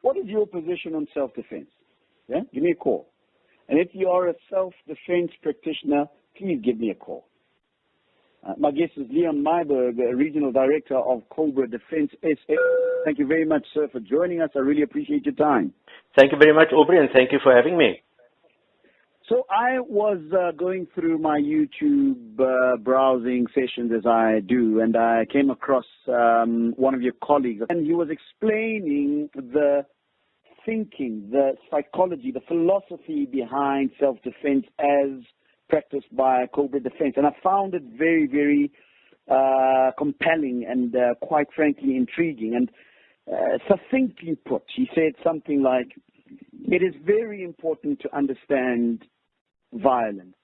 what is your position on self-defense? Yeah, give me a call. And if you are a self-defense practitioner, please give me a call. My guest is Leon Myberg, Regional Director of COBRA Defense SA. Thank you very much, sir, for joining us. I really appreciate your time. Thank you very much, Aubrey, and thank you for having me. So I was going through my YouTube browsing sessions as I do, and I came across one of your colleagues, and he was explaining the thinking, the psychology, the philosophy behind self-defense as practiced by COBRA Defense. And I found it very, very compelling and quite frankly intriguing. And succinctly put, he said something like, it is very important to understand violence.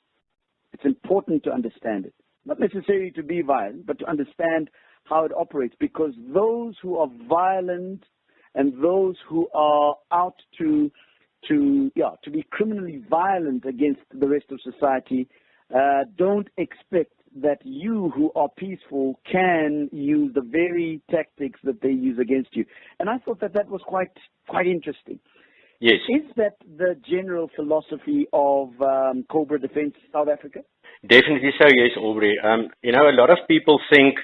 It's important to understand it. Not necessarily to be violent, but to understand how it operates, because those who are violent and those who are out to be criminally violent against the rest of society don't expect that you who are peaceful can use the very tactics that they use against you. And I thought that was quite interesting. Yes. Is that the general philosophy of COBRA Defense South Africa? Definitely so, yes, Aubrey. A lot of people think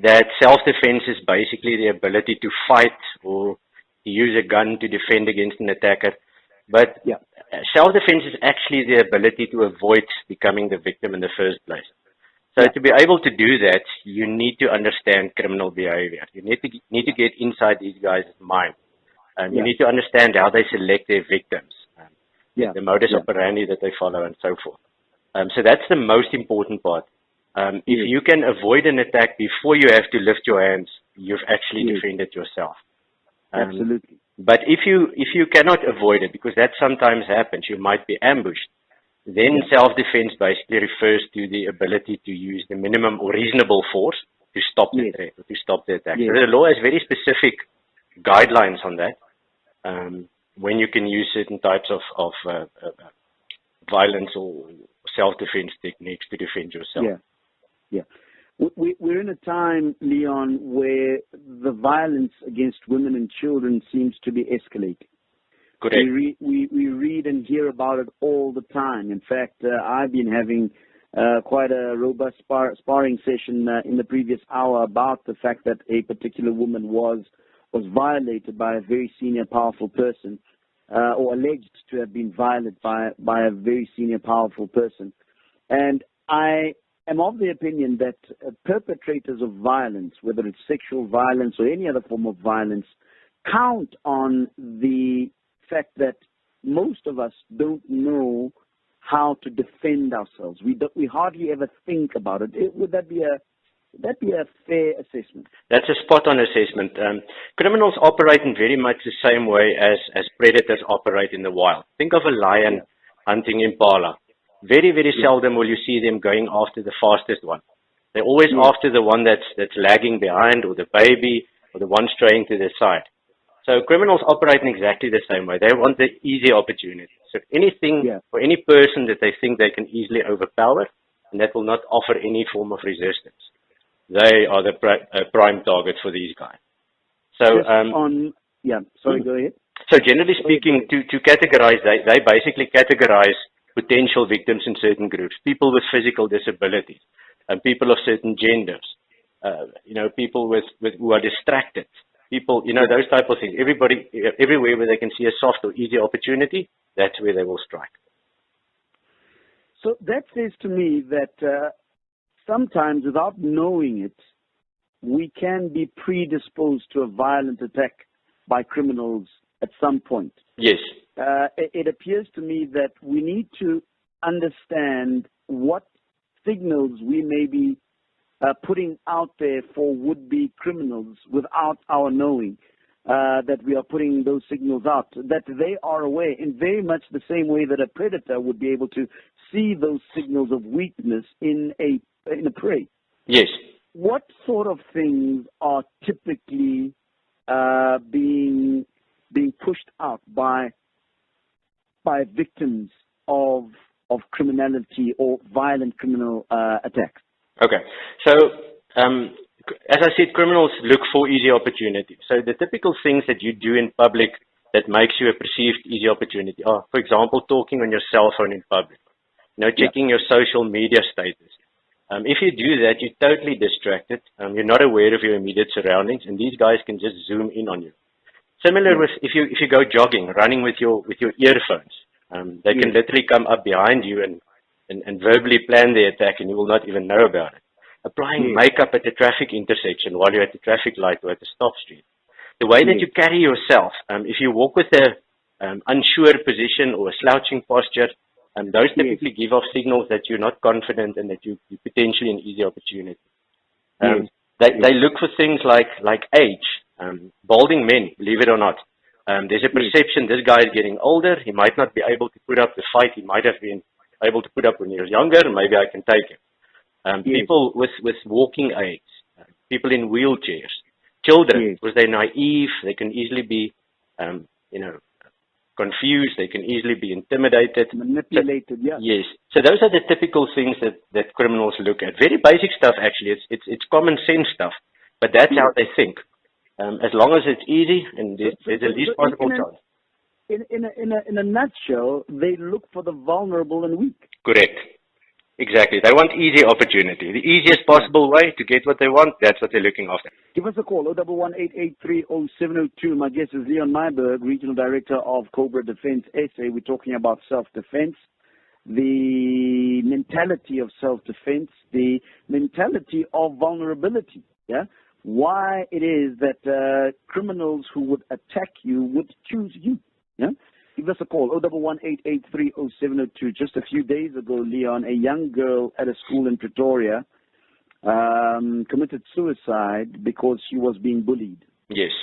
that self-defense is basically the ability to fight or to use a gun to defend against an attacker. But yeah, self-defense is actually the ability to avoid becoming the victim in the first place. So to be able to do that, you need to understand criminal behavior. You need to get inside these guys' minds. You need to understand how they select their victims, the modus operandi that they follow, and so forth. So that's the most important part. If you can avoid an attack before you have to lift your hands, you've actually defended yourself. Absolutely. But if you cannot avoid it, because that sometimes happens, you might be ambushed, then self-defense basically refers to the ability to use the minimum or reasonable force to stop the threat or to stop the attack. So the law has very specific guidelines on that, when you can use certain types of violence or self-defense techniques to defend yourself. Yeah. We're in a time, Leon, where the violence against women and children seems to be escalating. Correct. We read and hear about it all the time. In fact, I've been having quite a robust sparring session in the previous hour about the fact that a particular woman was violated by a very senior, powerful person, or alleged to have been violated by a very senior, powerful person. And I am of the opinion that perpetrators of violence, whether it's sexual violence or any other form of violence, count on the fact that most of us don't know how to defend ourselves. We hardly ever think about it. Would that be a fair assessment? That's a spot-on assessment. Criminals operate in very much the same way as predators operate in the wild. Think of a lion hunting impala. Very, very seldom will you see them going after the fastest one. They're always after the one that's lagging behind, or the baby, or the one straying to the side. So criminals operate in exactly the same way. They want the easy opportunity. So anything or any person that they think they can easily overpower, and that will not offer any form of resistance, they are the prime target for these guys. So go ahead. So generally speaking, to categorize, they basically categorize potential victims in certain groups: people with physical disabilities, and people of certain genders, people who are distracted, people, those type of things. Everywhere where they can see a soft or easy opportunity, that's where they will strike. So that says to me that sometimes, without knowing it, we can be predisposed to a violent attack by criminals at some point. Yes. It appears to me that we need to understand what signals we may be putting out there for would-be criminals without our knowing that we are putting those signals out, that they are aware in very much the same way that a predator would be able to see those signals of weakness in a prey. Yes. What sort of things are typically being pushed out by victims of criminality or violent criminal attacks? Okay. So, as I said, criminals look for easy opportunities. So the typical things that you do in public that makes you a perceived easy opportunity. For example, talking on your cell phone in public, checking your social media status. If you do that, you're totally distracted. You're not aware of your immediate surroundings, and these guys can just zoom in on you. Similar with if you go jogging, running with your earphones, they can literally come up behind you and verbally plan the attack, and you will not even know about it. Applying makeup at the traffic intersection while you're at the traffic light or at the stop street. The way that you carry yourself, if you walk with a unsure position or a slouching posture, those typically give off signals that you're not confident and that you're potentially an easy opportunity. They look for things like age. Balding men, believe it or not. There's a perception this guy is getting older. He might not be able to put up the fight he might have been able to put up when he was younger. Maybe I can take him. People with walking aids, people in wheelchairs, children, because they're naive, they can easily be, confused, they can easily be intimidated. Manipulated, Yes. So those are the typical things that criminals look at. Very basic stuff, actually. It's common sense stuff, but that's how they think. As long as it's easy and there's the least possible chance. In a nutshell, they look for the vulnerable and weak. Correct. Exactly. They want easy opportunity. The easiest possible way to get what they want, that's what they're looking after. Give us a call, 011-883-0702. My guest is Leon Myberg, Regional Director of COBRA Defense SA. We're talking about self-defense, the mentality of self-defense, the mentality of vulnerability, why it is that criminals who would attack you would choose you, Give us a call, 011-883-0702. Just a few days ago, Leon, a young girl at a school in Pretoria committed suicide because she was being bullied. Yes.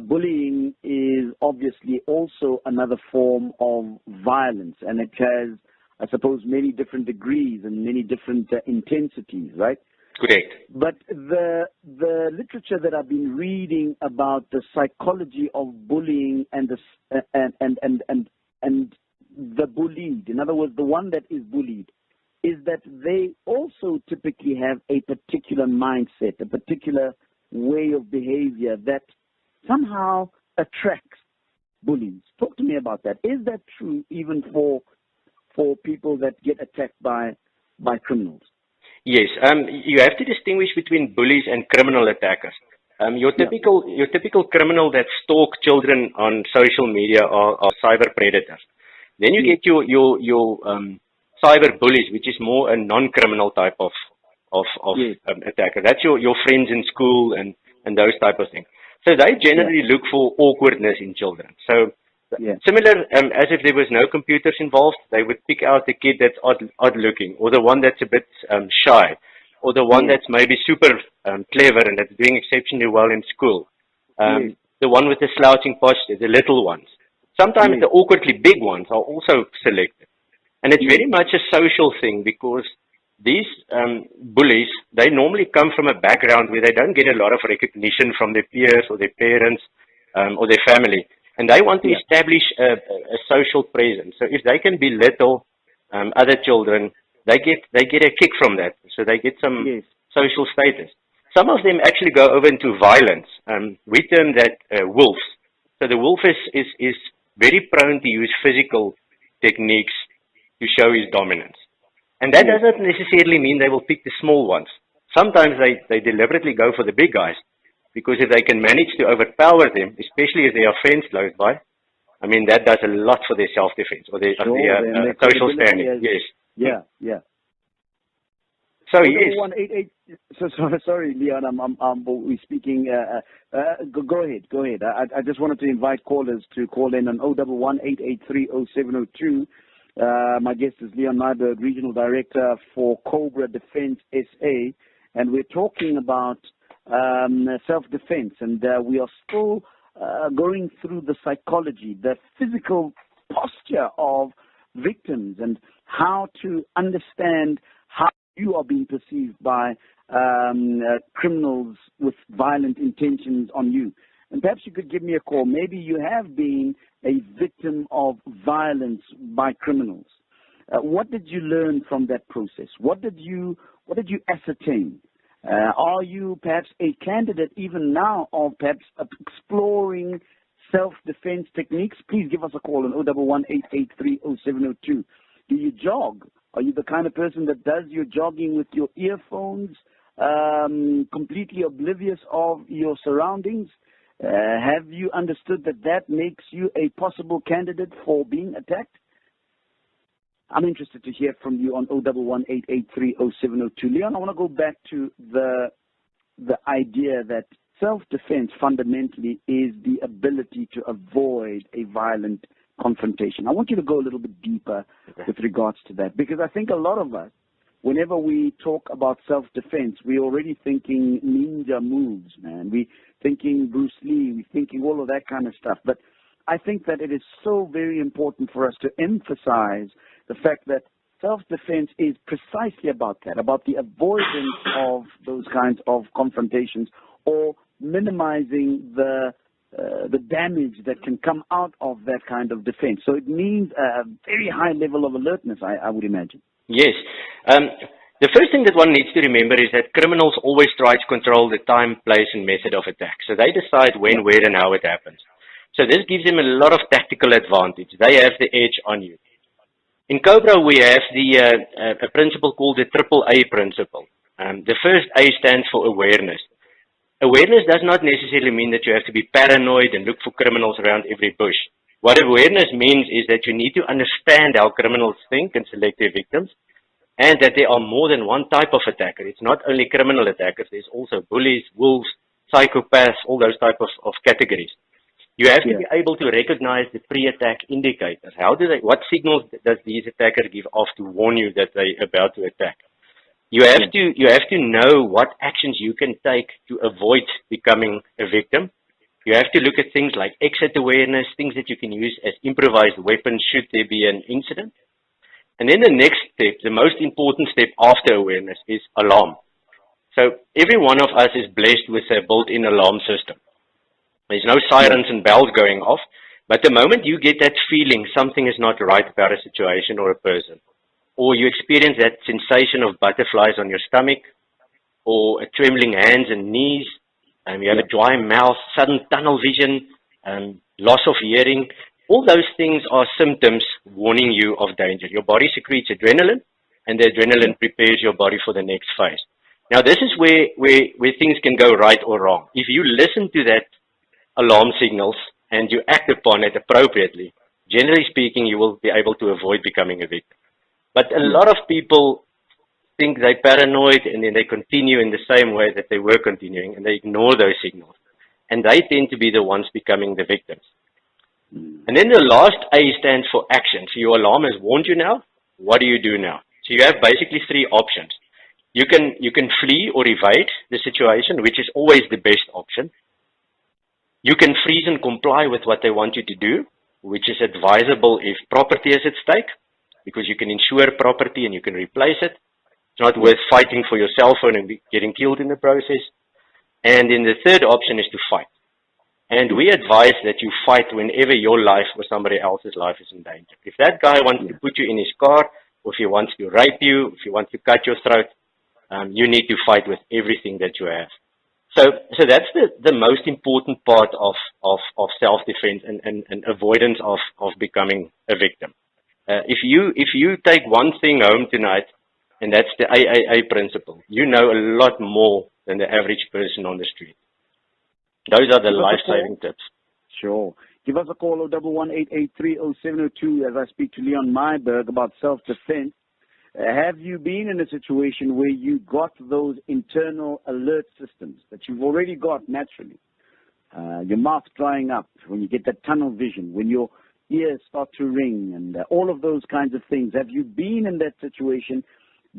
Bullying is obviously also another form of violence, and it has, I suppose, many different degrees and many different intensities, right? Correct. But the literature that I've been reading about the psychology of bullying and the bullied, in other words, the one that is bullied, is that they also typically have a particular mindset, a particular way of behavior that somehow attracts bullies. Talk to me about that. Is that true even for people that get attacked by criminals? Yes, you have to distinguish between bullies and criminal attackers. Your typical criminal that stalk children on social media are cyber predators. Then you get your cyber bullies, which is more a non-criminal type of attacker. That's your friends in school and those type of things. So they generally look for awkwardness in children. So similar, as if there was no computers involved, they would pick out the kid that's odd looking, or the one that's a bit shy, or the one that's maybe super clever and that's doing exceptionally well in school. The one with the slouching posture, the little ones. Sometimes the awkwardly big ones are also selected. And it's very much a social thing, because these bullies, they normally come from a background where they don't get a lot of recognition from their peers or their parents or their family. And they want to establish a social presence. So if they can belittle other children, they get a kick from that. So they get some social status. Some of them actually go over into violence. We term that wolves. So the wolf is very prone to use physical techniques to show his dominance. And that doesn't necessarily mean they will pick the small ones. Sometimes they deliberately go for the big guys, because if they can manage to overpower them, especially if they are friends close by, I mean, that does a lot for their self-defense or their social standing. Yeah. So yes. Sorry, Leon, we're speaking. Go ahead. I just wanted to invite callers to call in on 011-883-0702. My guest is Leon Myberg, Regional Director for COBRA Defense SA, and we're talking about self-defense, and we are still going through the psychology, the physical posture of victims, and how to understand how you are being perceived by criminals with violent intentions on you. And perhaps you could give me a call. Maybe you have been a victim of violence by criminals. What did you learn from that process? What did you ascertain? Are you perhaps a candidate even now of perhaps exploring self-defense techniques? Please give us a call on 011-883-0702. Do you jog? Are you the kind of person that does your jogging with your earphones, completely oblivious of your surroundings? Have you understood that that makes you a possible candidate for being attacked? I'm interested to hear from you on 011-883-0702. Leon, I want to go back to the idea that self-defense fundamentally is the ability to avoid a violent confrontation. I want you to go a little bit deeper with regards to that, because I think a lot of us, whenever we talk about self-defense, we're already thinking ninja moves, man. We're thinking Bruce Lee. We're thinking all of that kind of stuff. But I think that it is so very important for us to emphasize the fact that self-defense is precisely about that, about the avoidance of those kinds of confrontations or minimizing the damage that can come out of that kind of defense. So it means a very high level of alertness, I would imagine. Yes. The first thing that one needs to remember is that criminals always try to control the time, place, and method of attack. So they decide when, where, and how it happens. So this gives them a lot of tactical advantage. They have the edge on you. In COBRA, we have a principle called the AAA principle. The first A stands for awareness. Awareness does not necessarily mean that you have to be paranoid and look for criminals around every bush. What awareness means is that you need to understand how criminals think and select their victims, and that there are more than one type of attacker. It's not only criminal attackers. There's also bullies, wolves, psychopaths, all those type of categories. You have to be able to recognize the pre-attack indicators. What signals does these attackers give off to warn you that they're about to attack? You have to know what actions you can take to avoid becoming a victim. You have to look at things like exit awareness, things that you can use as improvised weapons should there be an incident. And then the next step, the most important step after awareness, is alarm. So every one of us is blessed with a built-in alarm system. There's no sirens and bells going off, but the moment you get that feeling something is not right about a situation or a person, or you experience that sensation of butterflies on your stomach, or a trembling hands and knees, you have a dry mouth, sudden tunnel vision, loss of hearing, all those things are symptoms warning you of danger. Your body secretes adrenaline, and the adrenaline prepares your body for the next phase. Now, this is where things can go right or wrong. If you listen to that alarm signals and you act upon it appropriately, generally speaking, you will be able to avoid becoming a victim. But a lot of people think they're paranoid, and then they continue in the same way that they were continuing, and they ignore those signals. And they tend to be the ones becoming the victims. And then the last A stands for action. So your alarm has warned you now. What do you do now? So you have basically three options. You can flee or evade the situation, which is always the best option. You can freeze and comply with what they want you to do, which is advisable if property is at stake, because you can insure property and you can replace it. It's not worth fighting for your cell phone and getting killed in the process. And then the third option is to fight. And we advise that you fight whenever your life or somebody else's life is in danger. If that guy wants to put you in his car, or if he wants to rape you, if he wants to cut your throat, you need to fight with everything that you have. So that's the most important part of self-defense and avoidance of becoming a victim. If you take one thing home tonight, and that's the AAA principle, you know a lot more than the average person on the street. Those are the life-saving tips. Sure. Give us a call, 011-883-0702, as I speak to Leon Myberg about self-defense. Have you been in a situation where you got those internal alert systems that you've already got naturally? Your mouth drying up, when you get that tunnel vision, when your ears start to ring, and all of those kinds of things. Have you been in that situation?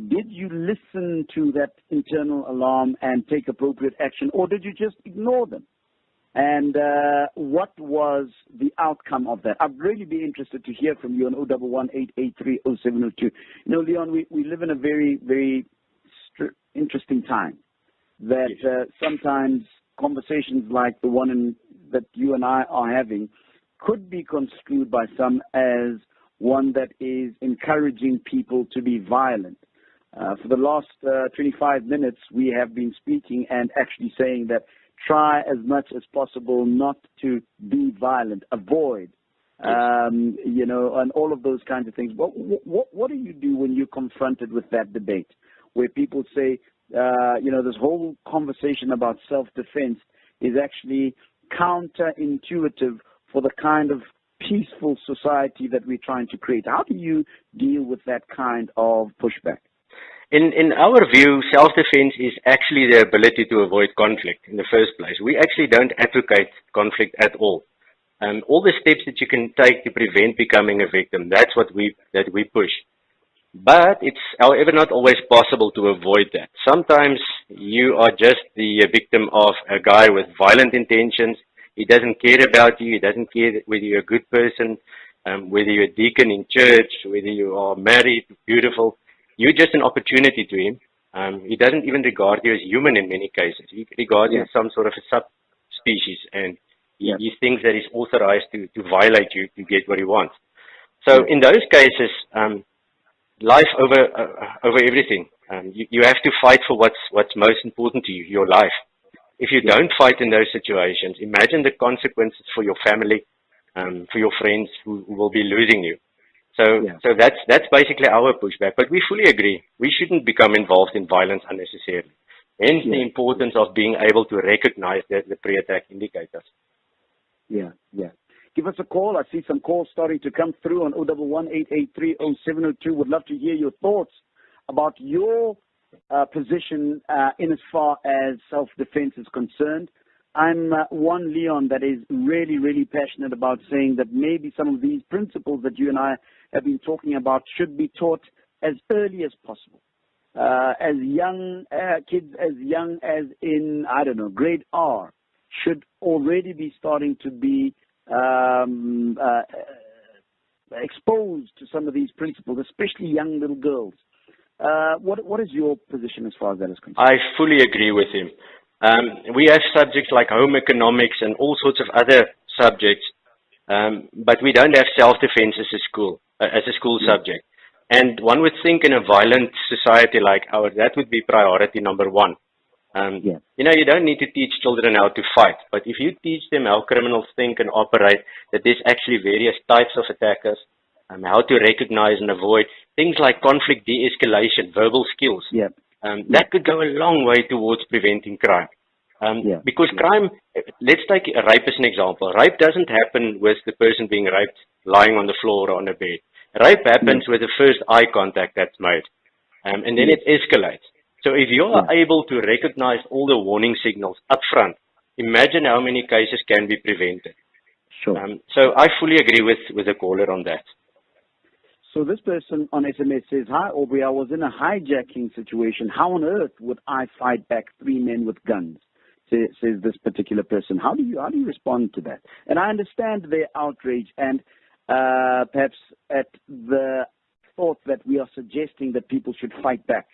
Did you listen to that internal alarm and take appropriate action, or did you just ignore them? And what was the outcome of that? I'd really be interested to hear from you on 011-883-0702. You know, Leon, we live in a very, very interesting time that sometimes conversations like the one that you and I are having could be construed by some as one that is encouraging people to be violent. For the last 25 minutes, we have been speaking and actually saying that try as much as possible not to be violent, avoid, you know, and all of those kinds of things. What do you do when you're confronted with that debate where people say, you know, this whole conversation about self-defense is actually counterintuitive for the kind of peaceful society that we're trying to create? How do you deal with that kind of pushback? In our view, self-defense is actually the ability to avoid conflict in the first place. We actually don't advocate conflict at all. All the steps that you can take to prevent becoming a victim, that's what we push. But it's, however, not always possible to avoid that. Sometimes you are just the victim of a guy with violent intentions. He doesn't care about you. He doesn't care whether you're a good person, whether you're a deacon in church, whether you are married, beautiful. You're just an opportunity to him. He doesn't even regard you as human in many cases. He regards you as some sort of a subspecies, and he thinks that he's authorized to violate you to get what he wants. So in those cases, life over everything. You have to fight for what's most important to you, your life. If you don't fight in those situations, imagine the consequences for your family, for your friends who will be losing you. So that's basically our pushback. But we fully agree. We shouldn't become involved in violence unnecessarily. Hence the importance of being able to recognize the pre-attack indicators. Yeah. Give us a call. I see some calls starting to come through on 011-883-0702. Would love to hear your thoughts about your position in as far as self-defense is concerned. I'm one, Leon, that is really, really passionate about saying that maybe some of these principles that you and I have been talking about should be taught as early as possible. As young kids, as young as in, I don't know, grade R, should already be starting to be exposed to some of these principles, especially young little girls. What is your position as far as that is concerned? I fully agree with him. We have subjects like home economics and all sorts of other subjects, but we don't have self-defense as a school subject. And one would think in a violent society like ours, that would be priority number one. You know, you don't need to teach children how to fight, but if you teach them how criminals think and operate, that there's actually various types of attackers, how to recognize and avoid things like conflict de-escalation, verbal skills, that could go a long way towards preventing crime. Because crime, let's take rape as an example. Rape doesn't happen with the person being raped lying on the floor or on a bed. Rape happens with the first eye contact that's made, and then it escalates. So if you are able to recognize all the warning signals up front, imagine how many cases can be prevented. So I fully agree with the caller on that. So this person on SMS says, "Hi, Aubrey, I was in a hijacking situation. How on earth would I fight back 3 men with guns?" Says this particular person. How do you respond to that? And I understand their outrage and perhaps at the thought that we are suggesting that people should fight back.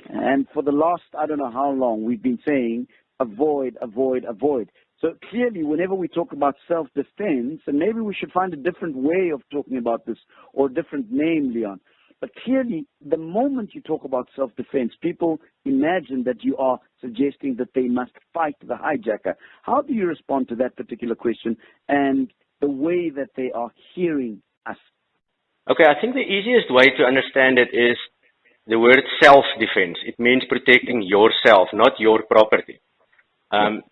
And for the last, I don't know how long, we've been saying avoid, avoid, avoid. So clearly, whenever we talk about self-defense, and maybe we should find a different way of talking about this or a different name, Leon. But clearly, the moment you talk about self-defense, people imagine that you are suggesting that they must fight the hijacker. How do you respond to that particular question and the way that they are hearing us? Okay, I think the easiest way to understand it is the word self-defense. It means protecting yourself, not your property.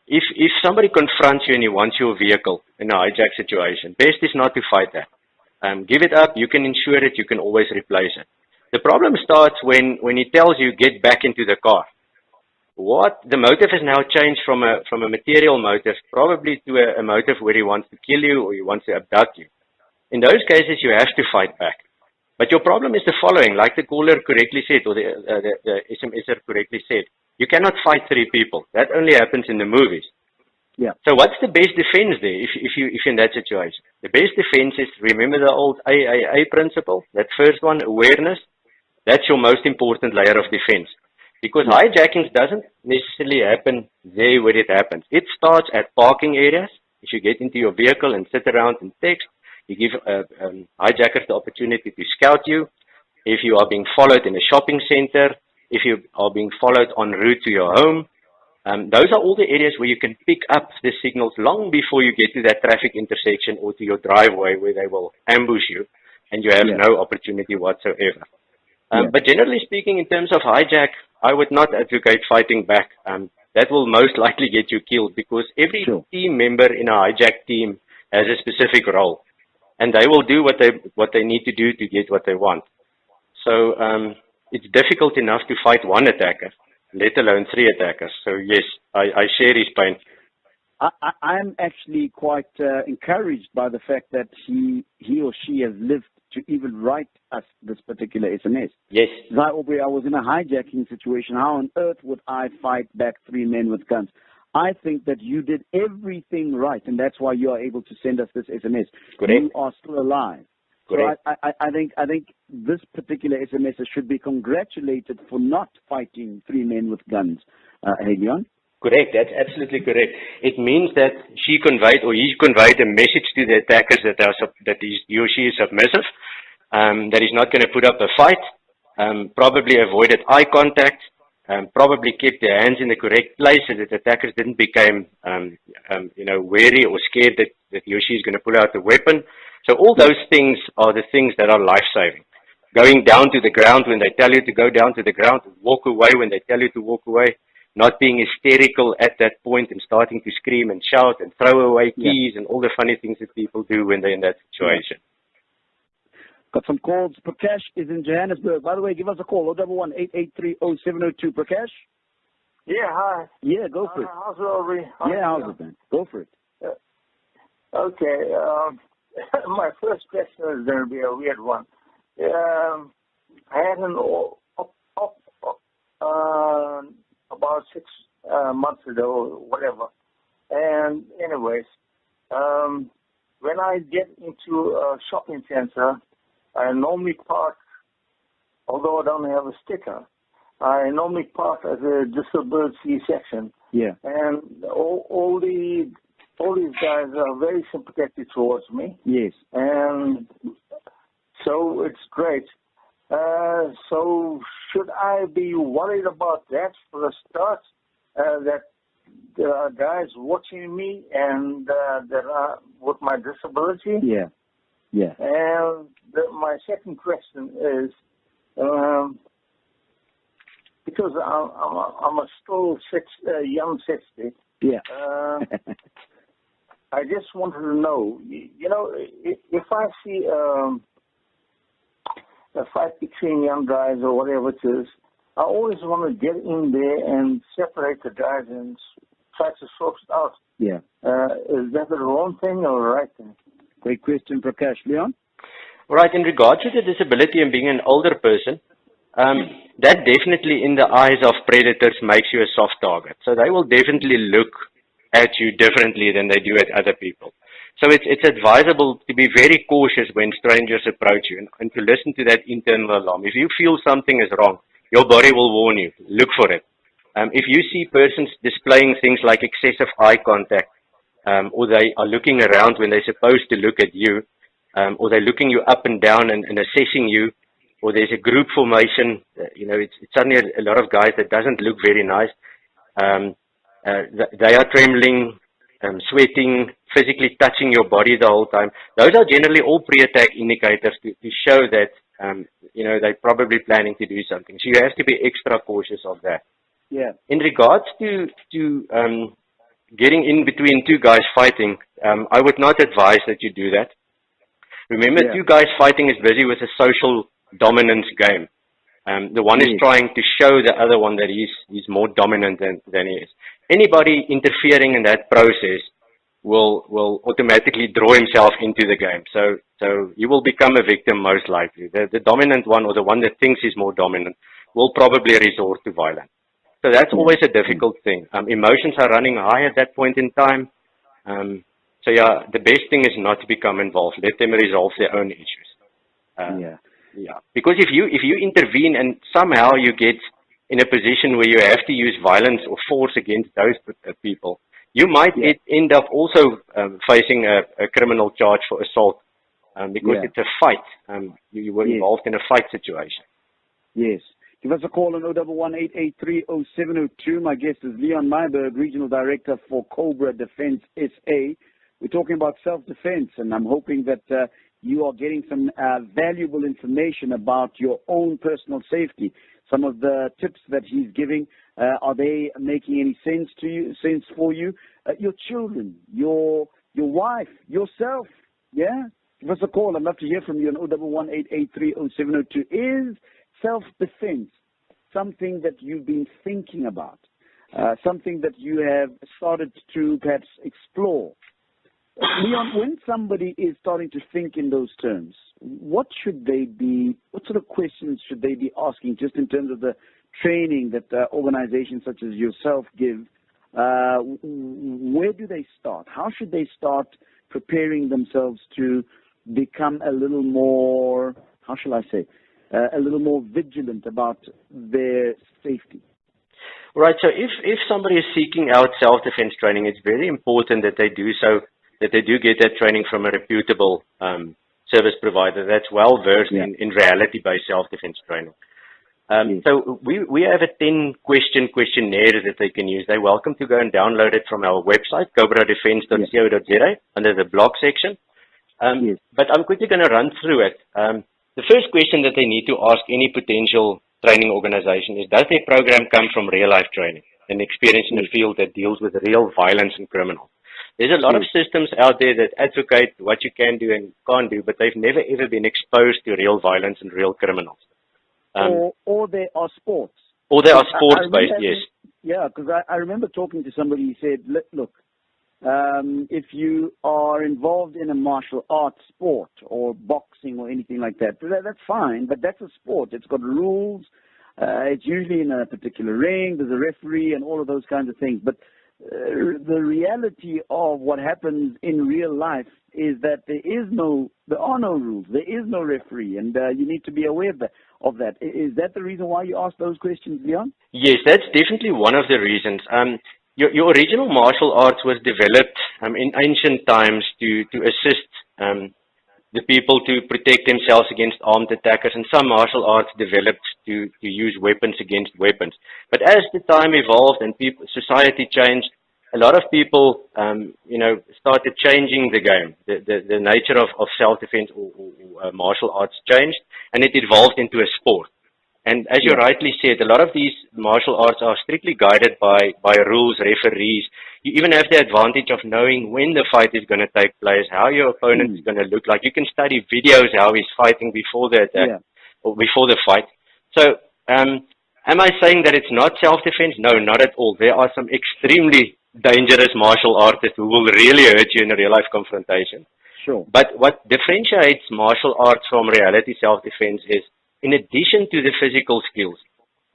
If somebody confronts you and he wants your vehicle in a hijack situation, best is not to fight that. Give it up. You can insure it. You can always replace it. The problem starts when he tells you get back into the car. The motive has now changed from a material motive probably to a motive where he wants to kill you or he wants to abduct you. In those cases, you have to fight back. But your problem is the following, like the caller correctly said, or the SMSer correctly said. You cannot fight 3 people. That only happens in the movies. So what's the best defense there if you're in that situation? The best defense is, remember the old AAA principle? That first one, awareness. That's your most important layer of defense. Because hijackings doesn't necessarily happen there where it happens. It starts at parking areas. If you get into your vehicle and sit around and text, you give hijackers the opportunity to scout you. if you are being followed in a shopping center, if you are being followed en route to your home. Those are all the areas where you can pick up the signals long before you get to that traffic intersection or to your driveway where they will ambush you and you have no opportunity whatsoever. But generally speaking, in terms of hijack, I would not advocate fighting back. That will most likely get you killed because every team member in a hijack team has a specific role, and they will do what they need to do to get what they want. So it's difficult enough to fight one attacker, let alone 3 attackers. So yes, I share his pain. I'm actually quite encouraged by the fact that he or she has lived to even write us this particular SMS. Yes. Like, Aubrey, I was in a hijacking situation. How on earth would I fight back 3 men with guns? I think that you did everything right, and that's why you are able to send us this SMS. Correct. You are still alive. Correct. So I think this particular SMS should be congratulated for not fighting 3 men with guns. Leon? Correct. That's absolutely correct. It means that she conveyed or he conveyed a message to the attackers that he or she is submissive, that he's not going to put up a fight, probably avoided eye contact, probably kept their hands in the correct place so that the attackers didn't become, wary or scared that he or she is going to pull out a weapon. So all those things are the things that are life-saving. Going down to the ground when they tell you to go down to the ground, walk away when they tell you to walk away, not being hysterical at that point and starting to scream and shout and throw away keys and all the funny things that people do when they're in that situation. Got some calls. Prakash is in Johannesburg. By the way, give us a call, 011-883-0702. Prakash? Yeah, hi. Yeah, go for it. How's it, Aubrey? How's it, man? Go for it. Okay. My first question is going to be a weird one. I had an about 6 months ago, whatever. And anyways, when I get into a shopping center, I normally park, although I don't have a sticker, I normally park as a disability section. Yeah. And all these guys are very sympathetic towards me. Yes. And so it's great. So should I be worried about that for a start? That there are guys watching me and that are with my disability? Yeah. Yeah. And my second question is, because I'm a still young 60. Yeah. I just wanted to know, if I see a fight between young guys or whatever it is, I always want to get in there and separate the guys and try to sort it out. Yeah. Is that the wrong thing or the right thing? Great question, Prakash. Leon? Right. In regards to the disability and being an older person, that definitely in the eyes of predators makes you a soft target. So they will definitely look at you differently than they do at other people. So it's advisable to be very cautious when strangers approach you and to listen to that internal alarm. If you feel something is wrong, your body will warn you. Look for it. If you see persons displaying things like excessive eye contact, or they are looking around when they're supposed to look at you, or they're looking you up and down and assessing you, or there's a group formation, it's suddenly a lot of guys that doesn't look very nice. They are trembling, sweating, physically touching your body the whole time. Those are generally all pre-attack indicators to show that, they're probably planning to do something. So you have to be extra cautious of that. Yeah. In regards to getting in between 2 guys fighting, I would not advise that you do that. Remember, 2 guys fighting is busy with a social dominance game. The one is trying to show the other one that he's more dominant than he is. Anybody interfering in that process will automatically draw himself into the game. So you will become a victim most likely. The dominant one, or the one that thinks he's more dominant, will probably resort to violence. So that's always a difficult thing. Emotions are running high at that point in time. So the best thing is not to become involved. Let them resolve their own issues. Yeah. Because if you intervene and somehow you get in a position where you have to use violence or force against those people, you might end up also facing a criminal charge for assault because it's a fight. You were involved in a fight situation. Yes. Give us a call on 011-883-0702. My guest is Leon Myberg, Regional Director for COBRA Defense SA. We're talking about self-defense, and I'm hoping that you are getting some valuable information about your own personal safety. Some of the tips that he's giving, are they making any sense for you? Your children, your wife, yourself, yeah? Give us a call. I'd love to hear from you on 011-883-0702. Is self-defense something that you've been thinking about, something that you have started to perhaps explore? Leon, when somebody is starting to think in those terms, what sort of questions should they be asking, just in terms of the training that organizations such as yourself give? Where do they start? How should they start preparing themselves to become a little more, how shall I say, a little more vigilant about their safety? Right. So if somebody is seeking out self-defense training, it's very important that they do so, that they do get that training from a reputable service provider that's well versed in reality-based self-defense training. So we have a 10-question questionnaire that they can use. They're welcome to go and download it from our website, cobradefense.co.za, under the blog section. But I'm quickly going to run through it. The first question that they need to ask any potential training organization is, does their program come from real-life training and experience in a field that deals with real violence and criminals? There's a lot of systems out there that advocate what you can do and can't do, but they've never ever been exposed to real violence and real criminals. Or they are sports. Or they are sports-based, yes. Yeah, because I remember talking to somebody who said, look, if you are involved in a martial arts sport or boxing or anything like that, that's fine, but that's a sport. It's got rules. It's usually in a particular ring. There's a referee and all of those kinds of things. But the reality of what happens in real life is that there are no rules. There is no referee, and you need to be aware of that. Is that the reason why you asked those questions, Leon? Yes, that's definitely one of the reasons. Your original martial arts was developed in ancient times to assist the people to protect themselves against armed attackers, and some martial arts developed to use weapons against weapons. But as the time evolved and society changed, a lot of people, started changing the game. The nature of self-defense or martial arts changed, and it evolved into a sport. And as you rightly said, a lot of these martial arts are strictly guided by rules, referees. You even have the advantage of knowing when the fight is going to take place, how your opponent is going to look like. You can study videos how he's fighting before the attack or before the fight. So, am I saying that it's not self-defense? No, not at all. There are some extremely dangerous martial artists who will really hurt you in a real-life confrontation. Sure. But what differentiates martial arts from reality self-defense is, in addition to the physical skills,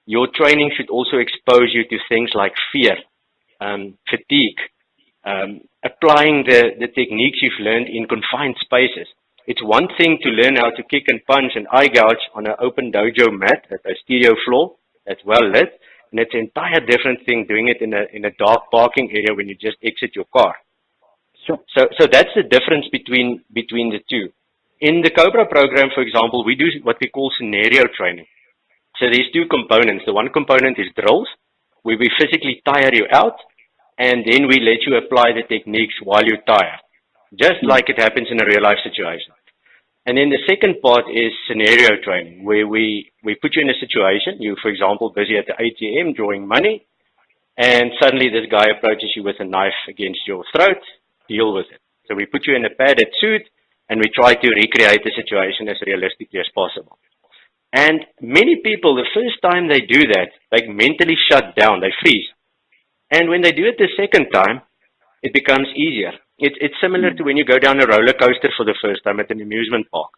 your training should also expose you to things like fear, fatigue, applying the techniques you've learned in confined spaces. It's one thing to learn how to kick and punch and eye gouge on an open dojo mat at a studio floor that's well lit, and it's an entire different thing doing it in a dark parking area when you just exit your car. Sure. So that's the difference between the two. In the COBRA program, for example, we do what we call scenario training. So there's two components. The one component is drills, where we physically tire you out, and then we let you apply the techniques while you tire, just like it happens in a real-life situation. And then the second part is scenario training, where we put you in a situation. You, for example, busy at the ATM drawing money, and suddenly this guy approaches you with a knife against your throat. Deal with it. So we put you in a padded suit, and we try to recreate the situation as realistically as possible. And many people, the first time they do that, they mentally shut down, they freeze. And when they do it the second time, it becomes easier. It's similar to when you go down a roller coaster for the first time at an amusement park.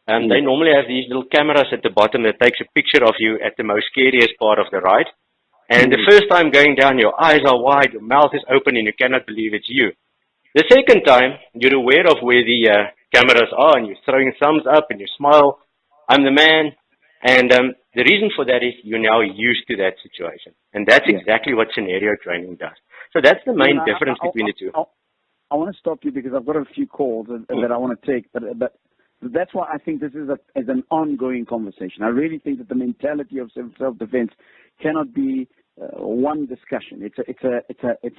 They normally have these little cameras at the bottom that takes a picture of you at the most scariest part of the ride. And the first time going down, your eyes are wide, your mouth is open, and you cannot believe it's you. The second time, you're aware of where the cameras are, and you're throwing thumbs up, and you smile, I'm the man. And the reason for that is you're now used to that situation. And that's exactly what scenario training does. So that's the main difference between the two. I want to stop you because I've got a few calls that I want to take. But That's why I think this is an ongoing conversation. I really think that the mentality of self-defense cannot be one discussion. It's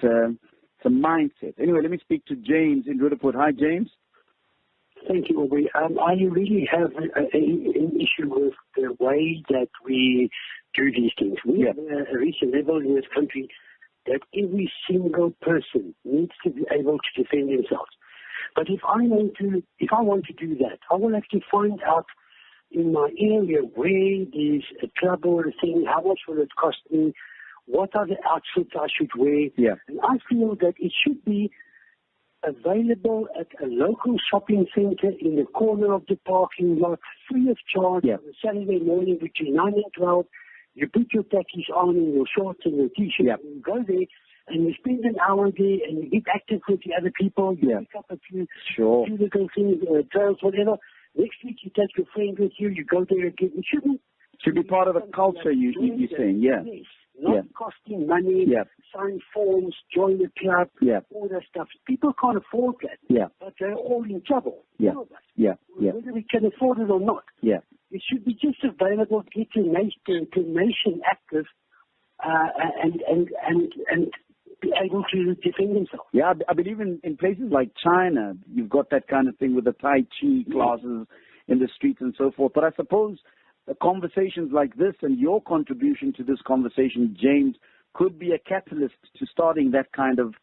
a mindset. Anyway, let me speak to James in Roodepoort. Hi, James. Thank you, Aubrey. I really have an issue with the way that we do these things. We have reached a level in this country that every single person needs to be able to defend themselves. But if I want to do that, I will have to find out in my area where there's a club or a thing, how much will it cost me, what are the outfits I should wear. Yeah. And I feel that it should be available at a local shopping center in the corner of the parking lot, free of charge, on a Saturday morning between 9 and 12. You put your khakis on and your shorts and your T-shirt, and you go there, and you spend an hour there, and you get active with the other people. You pick up a few little things, trails, whatever. Next week, you take your friend with you. You go there again. It should be part of a culture. You're saying, Yes. Not costing money, sign forms, join the club, all that stuff. People can't afford that, but they're all in trouble. All of us. Whether we can afford it or not. It should be just available to get the nation active and be able to defend themselves. Yeah, I believe in places like China, you've got that kind of thing with the Tai Chi classes in the streets and so forth. But I suppose conversations like this and your contribution to this conversation, James, could be a catalyst to starting that kind of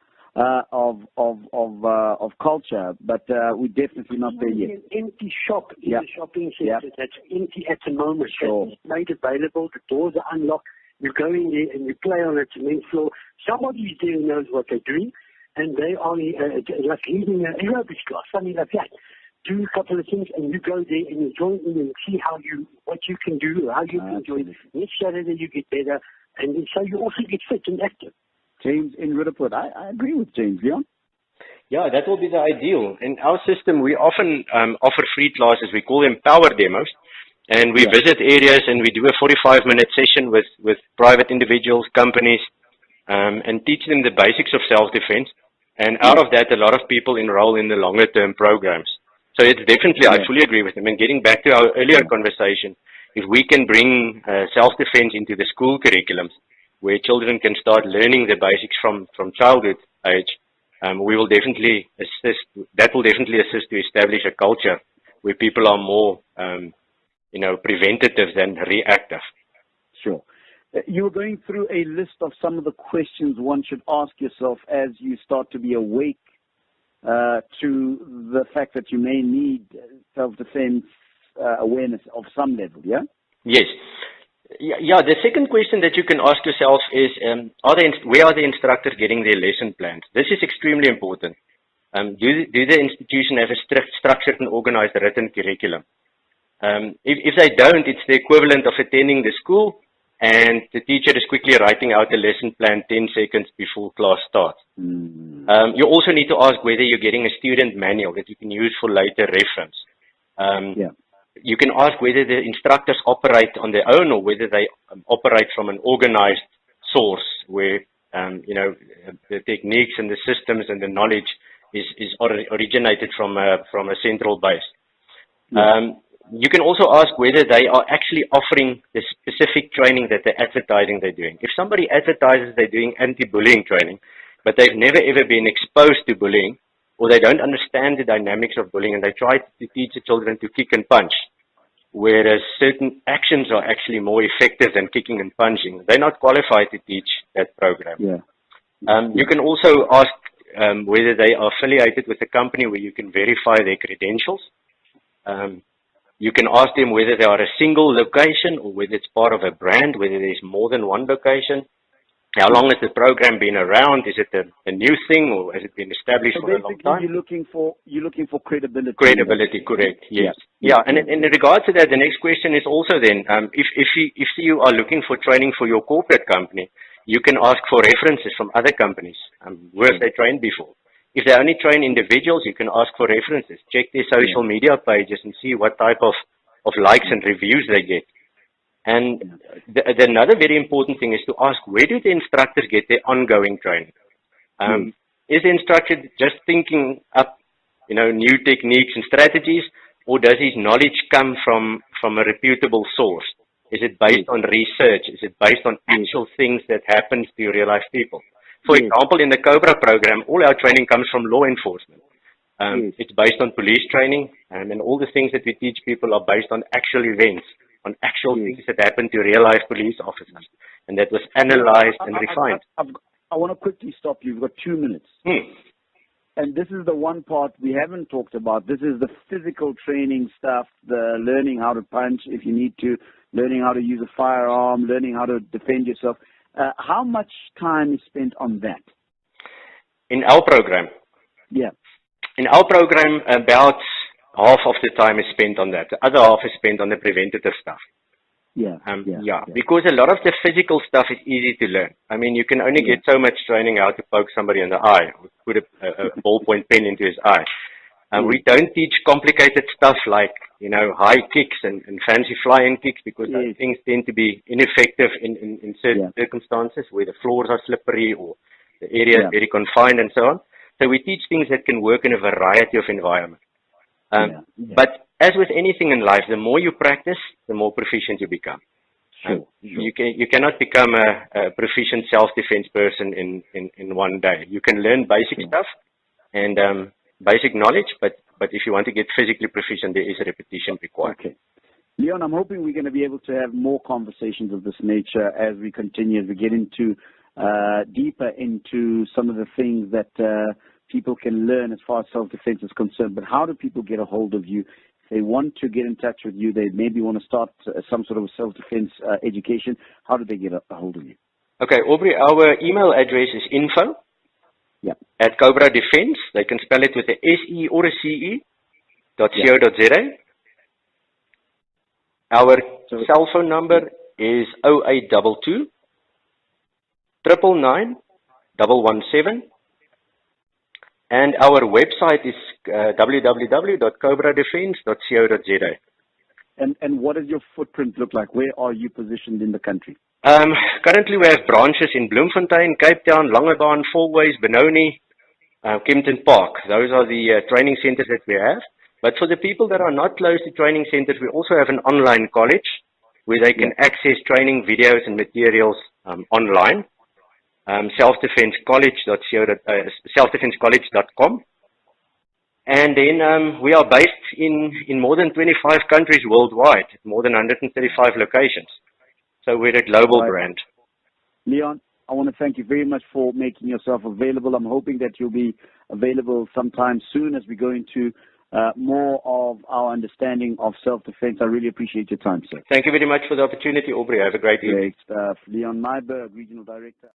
culture. But we're definitely not there yet. An empty shop in the shopping center that's empty at the moment. It's made available. The doors are unlocked. You go in there and you play on a cement floor. Somebody there who knows what they're doing, and they are like leading an aerobics class, something like that. Do a couple of things, and you go there and you join in and see what you can do, how you can join. Next Saturday you get better, and so you also get fit and active. James in Roodepoort, I agree with James. Leon? Yeah, that will be the ideal. In our system, we often offer free classes. We call them power demos. And we visit areas and we do a 45-minute session with private individuals, companies, and teach them the basics of self-defense. And out of that, a lot of people enroll in the longer-term programs. So it's definitely, I fully agree with him. And getting back to our earlier conversation, if we can bring self-defense into the school curriculums, where children can start learning the basics from childhood age, we will definitely assist. That will definitely assist to establish a culture where people are more preventative than reactive. Sure. You were going through a list of some of the questions one should ask yourself as you start to be awake to the fact that you may need self-defense awareness of some level, yeah? Yes. Yeah, the second question that you can ask yourself is, where are the instructors getting their lesson plans? This is extremely important. Do the institution have a structured and organized written curriculum? If they don't, it's the equivalent of attending the school and the teacher is quickly writing out a lesson plan 10 seconds before class starts. You also need to ask whether you're getting a student manual that you can use for later reference. You can ask whether the instructors operate on their own or whether they operate from an organized source where, the techniques and the systems and the knowledge is originated from a central base. You can also ask whether they are actually offering the specific training that they're advertising they're doing. If somebody advertises they're doing anti-bullying training, but they've never ever been exposed to bullying, or they don't understand the dynamics of bullying, and they try to teach the children to kick and punch, whereas certain actions are actually more effective than kicking and punching, they're not qualified to teach that program. You can also ask whether they are affiliated with a company where you can verify their credentials. You can ask them whether they are a single location or whether it's part of a brand, whether there's more than one location. How long has the program been around? Is it a new thing or has it been established for a long time? You're looking for credibility. Credibility, correct. Yes. Yeah. And in regards to that, the next question is also then, if you are looking for training for your corporate company, you can ask for references from other companies. Where have they trained before? If they only train individuals, you can ask for references. Check their social media pages and see what type of likes and reviews they get. And another very important thing is to ask, where do the instructors get their ongoing training? Is the instructor just thinking up, new techniques and strategies, or does his knowledge come from a reputable source? Is it based on research? Is it based on actual things that happens to real life people? For example, in the COBRA program, all our training comes from law enforcement. It's based on police training, and all the things that we teach people are based on actual events, on actual things that happen to real life police officers. And that was analyzed and refined. I want to quickly stop you. You've got 2 minutes. And this is the one part we haven't talked about. This is the physical training stuff, the learning how to punch if you need to, learning how to use a firearm, learning how to defend yourself. How much time is spent on that? In our program? Yeah. In our program, about half of the time is spent on that. The other half is spent on the preventative stuff. Because a lot of the physical stuff is easy to learn. I mean, you can only get so much training how to poke somebody in the eye, or put a ballpoint pen into his eye. We don't teach complicated stuff like, high kicks and fancy flying kicks, because those things tend to be ineffective in certain circumstances where the floors are slippery or the area is very confined and so on. So we teach things that can work in a variety of environments. But as with anything in life, the more you practice, the more proficient you become. You cannot become a proficient self-defense person in one day. You can learn basic stuff and basic knowledge, but if you want to get physically proficient, there is a repetition required. Okay. Leon, I'm hoping we're going to be able to have more conversations of this nature as we continue, as we get into deeper into some of the things that people can learn as far as self-defense is concerned. But how do people get a hold of you? If they want to get in touch with you, they maybe want to start some sort of self-defense education. How do they get a hold of you? Okay, Aubrey, our email address is info at COBRA Defense. They can spell it with a SE or a CE, .co.za. Our cell phone number is 0822 999 117. And our website is www.cobradefense.co.za. And what does your footprint look like? Where are you positioned in the country? Currently, we have branches in Bloemfontein, Cape Town, Langebaan, Fourways, Benoni, Kempton Park. Those are the training centers that we have. But for the people that are not close to training centers, we also have an online college where they can access training videos and materials online. selfdefensecollege.com. And then we are based in more than 25 countries worldwide, more than 135 locations. So we're a global brand. Leon, I want to thank you very much for making yourself available. I'm hoping that you'll be available sometime soon as we go into more of our understanding of self-defense. I really appreciate your time, sir. Thank you very much for the opportunity, Aubrey. Have a great evening. Great stuff. Leon Nyberg, Regional Director.